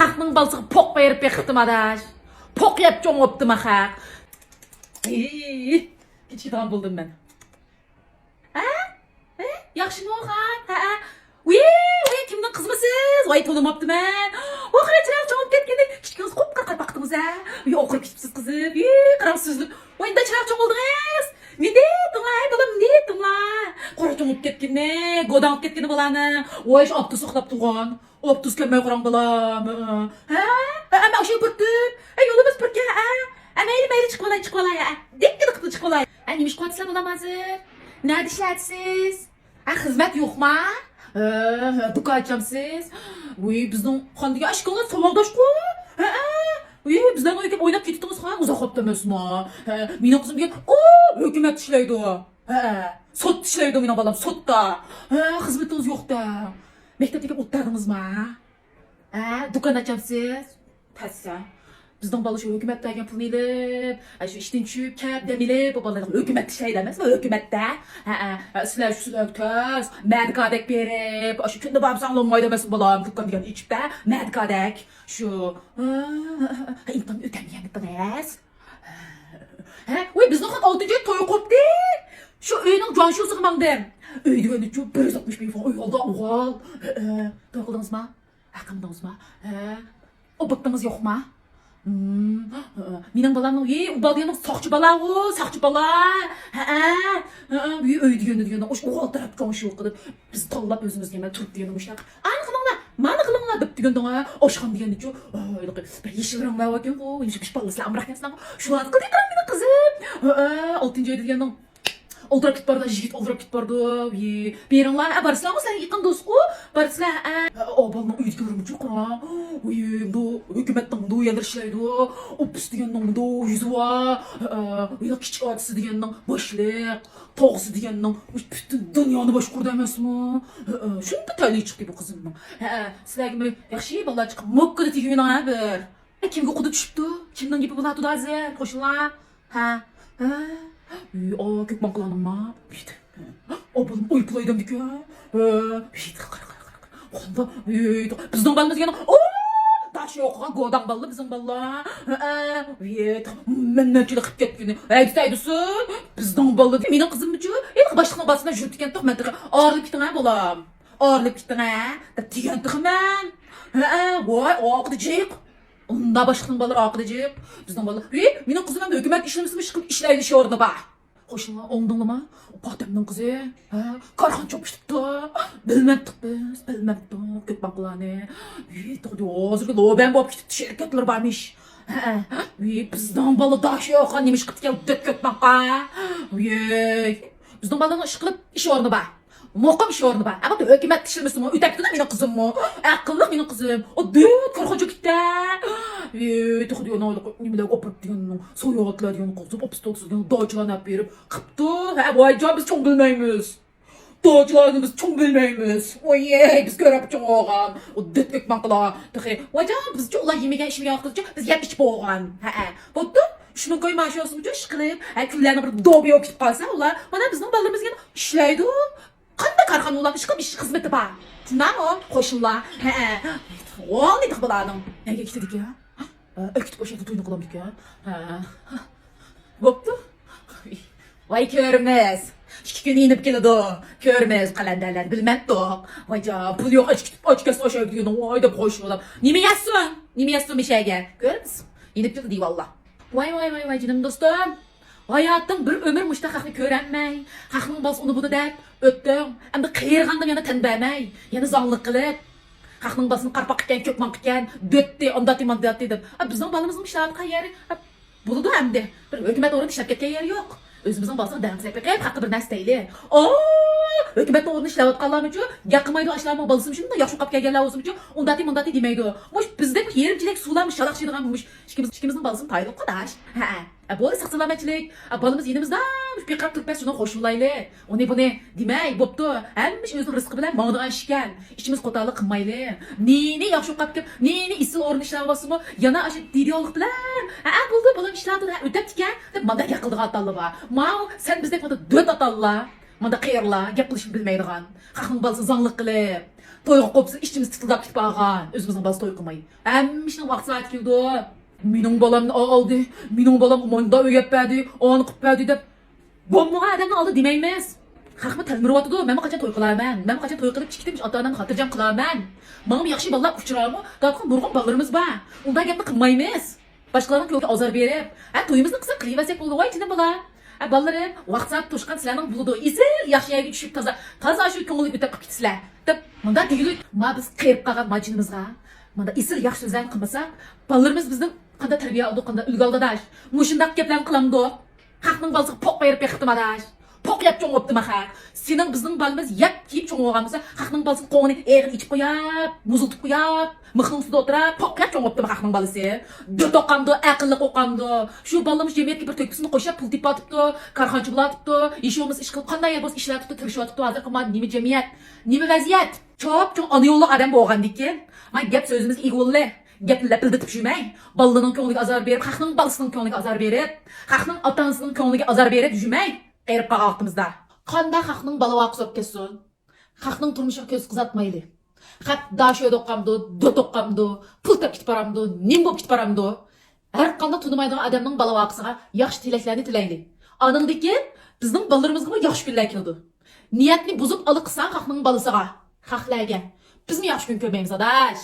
Xalqning balasiga poq berib beqibdim adash. Poq yeb cho'ng o'pdim axa. Kechikdan bo'ldim men. Ha? Yaxshimi o'g'an? Ha? Uy, kimning qizmisiz? Voy to'lamapti men. Oxirachilar cho'ngib ketganda kichkina qop qarqab baqdingiz a. Uy, o'qirib ketibsiz qizim. Qaramsizlik. Voy, inda chiroq cho'ngildingiz. Mende tinglar, bolam, mende tinglar. Qora cho'ngib ketganda, go'danib ketganda bolani. Voy, optus uxlab turgan. Optus kelmay qo'rang bolam. Ha? Ama o'sha birtib. Yo'limiz birga a. Mayli chiqib olay. Dekka chiqib olay. Nimish qo'tsizlar bolam hozir? Nada ishlatasiz? Xizmat yo'qmi? Do'kon ochamsiz? Uy, bizning xondiga ashkona savoldosh-ku. Uy, bizdan o'yib o'ynab ketdingiz ham uzoq qopdamasmi? Mening qizimga hukumat ishlaydi. Sud ishlaydi mening bolam, sudda. Xizmatingiz yo'qda. Maktabga o'tardingizmi? Do'kon ochamsiz? Tassa. Bizden balı şu hükümetten pulunu ilip, şu işten çıkıp kep demilip, bu balılar hükümet işleydi demez mi? Hükümette. Sizler şu sülöktüz, medikadek berip, şu künde babsan olmaydı demez mi balam? Dükkan diyen içip de, medikadek. Şu, intan ötemeyen etmez. Uy, bizden kan 6. toyu koptu. Şu öyünün canşı sıkmandım. Öyde önü çok 160 bin falan, öy oldu oğal. Toy kıldınız mı? Kımdınız mı? O bıktınız yok mu? Mening balamning ubaldiyaning soqchi bala o, soqchi bala. Öy deganda o'sha o'g'iltirib ko'ngil qilib, biz tanlab o'zimizga men turib deganim o'sha. Ani qilinglar, mani qilinglar deb deganda, oshxon degandichu, bir yeshil ranglar ekan bu, yumshoq ballaslar amraqaslar. Shularni qilib mening qizim. 6-oy degandim. Oldirib ketib bordi, yigit oldirib ketib bordi. Beringlar, barsizlarmi sizlar yaqin do'st-ku? Barsizlar. Balning uyda ko'rimichi qora. Bu hukumatning bu yerlar ishlaydi. Opus deganning bu yuzi va, ular kichik otisi deganning boshliq, tog'si deganning butun dunyoni boshqurdi emasmi? Shunda tayli chiqdi bu qizimning. Sizlarga yaxshi bolalar chiqib, mokkada teginglar bir. Kimga quda tushibdi? Kimdan gapi bo'ladi hozir? Qo'shinglar. Kökman kılanım işte. Oğlum uykulaydım diyor. Onda bizden balımız yana. Taş yok, godan balı bizim balı. Mennetçilik kıp ketgini. Saydırsın. Bizden balı değil. Benim kızım bıcı. Başlıkla basına jürtüken tok mentıkı. Ağırlık gittin ha balam. Ağırlık gittin ha. Tigen tıkım ben. Vay, ağıdıcık. Onda başlıkın balığı akıdıcık. Bizden balı. Benim kızım da hükümet işlemişmiş işleydi şu orada bak. Hoşuna ondunlu mu? O Patem'nin kızı. Karhan çöpüştük da. Bilmektik biz. Bilmektik. Kötman kulağını. Hazırlı loben bu apıştı şirketler varmış. Bizden balı daşı yok. Nemiş kıt gel dök kötman ka. Bizden balığın ışıklık iş orada bak. Moqam iş orada bak. Ama hükümet işlemişsin mi? Ütekti de benim kızım mı? Akıllı benim kızım. O düt karhan gitti. Diyor ne oldu? Nimeler opert diyorsun. Soyatlar diyorsun. Kızım opstoksuz diyorsun. Dağcılar ne verip. Kaptı. Vay can biz çok bilmeyimiz. Dağcılarını biz çok bilmeyimiz. Biz görüp çok oğan. O düt kökman kıla. Vay can biz çok olay yemeğe işime yaktıkça biz yep içip oğan. Bottu. Şunun koy maaşı olsun diyor. Şıklayıp. Küllerine bir doğru yok gidip kalsa. Bana bizden balımız gene işleydi. Qanday qarxan ular ishqib ish xizmati bor. Shundami? Qo'shnilar. Oğul neydi bularning? Nega ketdik ya? Ökütüp o'sha to'yni qildik ya. Bo'pti. Voy ko'rimiz. 2 kun inib keladi. Ko'rimiz qalandalar bilmabdi. Voy ja, pul yo'q ochkasi o'sha degan voy deb qo'shnilar. Nima yasin? Nima yasin mishaga? Ko'rimiz. Inib keldi vallah. Voy canım dostum. Hayatım bir ömür müştahakını körenmey. Haqның bas onu bunu dep öttüm. Endi qiyirgandım yana tanbamay. Yana zanlıq qilib. Haqның basını qarpaq iken, kökman iken, dötti, ondati mandati deb. Bizning balımızın işlari qayeri. Buludu hamdi. Bir hükümet orada işlep ketken yeri yok. Özümüzün basını dağımızı hep hakkı bir nas deyli. Hükümetin orada işlep atqanlarım üçün, yaqımaydı aşılarımı balısım üçün de yaxşı qap kelgenler olsun üçün, ondati demeydi. Muş bizde yerimcilik sularmış, şalaq şeydiğenmiş. İkimizin balısını taydı o kadar. Böyle saksılamakçılık, balımız yenimizden bir qap Türkmen şuna hoşulaylı. O ne bu ne? Demey, boptu. Hemmiş özünün rızkı bilen mağdığan şiken. İşimiz kotalı qınmaylı. Neyini yaxşı qap kep, neyini isil orun işler basımı, yana aşı didiyoluk bilen. Buldu, balam işlerdi, ötep diken, manda yakıldığı atallı var. Mau, sen bizdeki manda 4 atallı. Manda qiyırla, gap qilishni bilmaydigan. Haqning balasi zanlıq qilib. Toyga qopsa içimiz tıtıldap gitip bağan. Özümüzün balası toy qılmayı. Həmmişin vaxt saat keldi. Mening balamni aldı. Mening balam umanda öýetpädi, onu qıppädi dep. Bommuğa adamni aldı demeymiz. Xalqma talmiryapti. Men qachon toy qilaman? Men qachon toy qilib chiqdim, ota-onamni xotirjam qilaman. Menga yaxshi bolalar uchraymi? Qatqin nurg'un bog'larimiz bor. Unda gapni qilmaymiz. Boshqalarning ko'ngliga azor berib, to'yimizni qilsak qilaversak bo'ldi, voy tinim bola. Bolalarım, vaqt soat to'shqan sizlarning buludi. Isil yaxshi yerga tushib toza shu ko'ngilga o'tib qilib ketisizlar. Deb, bunda degilik, ma biz qiyib qolgan majinimizga, bunda isil yaxshi so'zlarni qilmasak, bolalarimiz bizning qanday tarbiya oldi, qanday ulgu oldadash. Mushundaq gaplarni qilamdi. Xalqning bolasiga poq berib beqitmadash. Poq yap cho'ng o'pdi maxa. Sening bizning balimiz yap kiyib cho'ng olgan bo'lsa, xalqning bolasi qo'ngini eg'ir ichib qo'yib, muziltib qo'yib, mixning ustida o'tirib, poq yap cho'ng o'pdi xalqning bolasi. Dot o'qamdi, aqlli o'qamdi. Shu balimiz jamiyatga bir to'kisini qo'shib, pul tepatibdi, korxonchi bo'latibdi, ishimiz ish qilib qanday bo'lsa ishlatibdi, tirishyapti. Hozir qilma nima jamiyat, nima vaziyat. Chop cho'ng ona yo'lli odam bo'lgandikin, men gap so'zimizga ego'lli. Gapni lapildatib yurmang. Bolaning ko'ngliga azor berib, xalqning bolasining ko'ngliga azor berib, xalqning ota-onasining ko'ngliga azor berib yurmang. Qeyrib qolgan vaqtimizda. Qanday xalqning bala vaqsib ketsin? Xalqning turmushiga ko'z qizatmaydi. Xalq dashoy o'qamdi, dot o'qamdi, pul topib ketib boramdi, nim bo'lib ketib boramdi. Har qanday tunimaydigan odamning bala vaqsiga yaxshi tilaklarni tilaylik. Aningdiki bizning bolalarimizga yaxshi kunlar keldi. Niyatni buzib olib qilsan xalqning balasiga, xalqlarga. Bizmi yaxshi kun ko'rmaymiz adash.